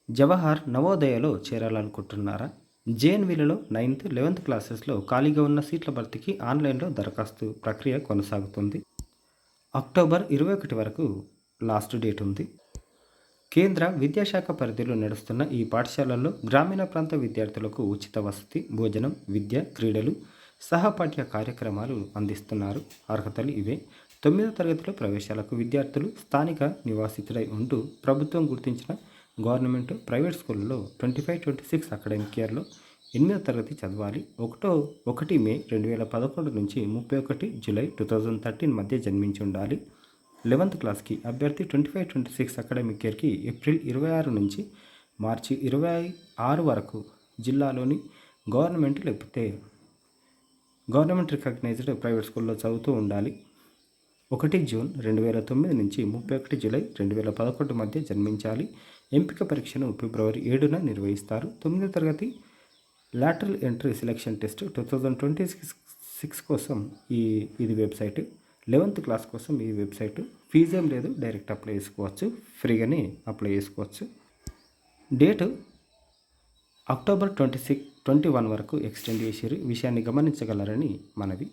Jawahar నవోదయలో చేరాలనుకుంటున్నారా? జేఎన్‌వీలలో ninth, 11థ్ క్లాసెస్‌లో ఖాళీగా ఉన్న సీట్ల భర్తీకి ఆన్‌లైన్‌లో దరఖాస్తు ప్రక్రియ కొనసాగుతుంది. అక్టోబర్ 21 వరకు లాస్ట్ డేట్ ఉంది. కేంద్ర విద్యాశాఖ పరిధిలో నడుస్తున్న ఈ పాఠశాలల్లో గ్రామీణ ప్రాంత విద్యార్థులకు ఉచిత వసతి, భోజనం, విద్య, క్రీడలు, సహపాఠ్య కార్యక్రమాలు అందిస్తున్నారు. అర్హతలు ఇవే: 9వ తరగతిలో ప్రవేశాలకు విద్యార్థులు స్థానిక నివాసితుడై ఉంటూ ప్రభుత్వం గుర్తించిన గవర్నమెంట్, ప్రైవేట్ స్కూళ్ళలో 25-26 అకాడమిక్ ఇయర్లో 8వ తరగతి చదవాలి. 1 మే 2011 నుంచి 31 జూలై 2013 మధ్య జన్మించి ఉండాలి. 11th క్లాస్కి అభ్యర్థి 25-26 అకాడమిక్ ఇయర్కి ఏప్రిల్ 26 నుంచి మార్చి 26 వరకు జిల్లాలోని గవర్నమెంట్ లేకపోతే గవర్నమెంట్ రికగ్నైజ్డ్ ప్రైవేట్ స్కూల్లో చదువుతూ ఉండాలి. 1 జూన్ 2009 నుంచి 31 జూలై 2011 మధ్య జన్మించాలి. ఎంపిక పరీక్షను ఫిబ్రవరి 7న నిర్వహిస్తారు. 9వ తరగతి లాటరల్ ఎంట్రీ సెలక్షన్ టెస్ట్ 2026 కోసం ఇది వెబ్సైట్. 11th క్లాస్ కోసం ఈ వెబ్సైట్. ఫీజు ఏం లేదు, డైరెక్ట్ అప్లై చేసుకోవచ్చు, ఫ్రీగానే అప్లై చేసుకోవచ్చు. డేటు అక్టోబర్ 21 వరకు ఎక్స్టెండ్ చేసారు. విషయాన్ని గమనించగలరని మనవి.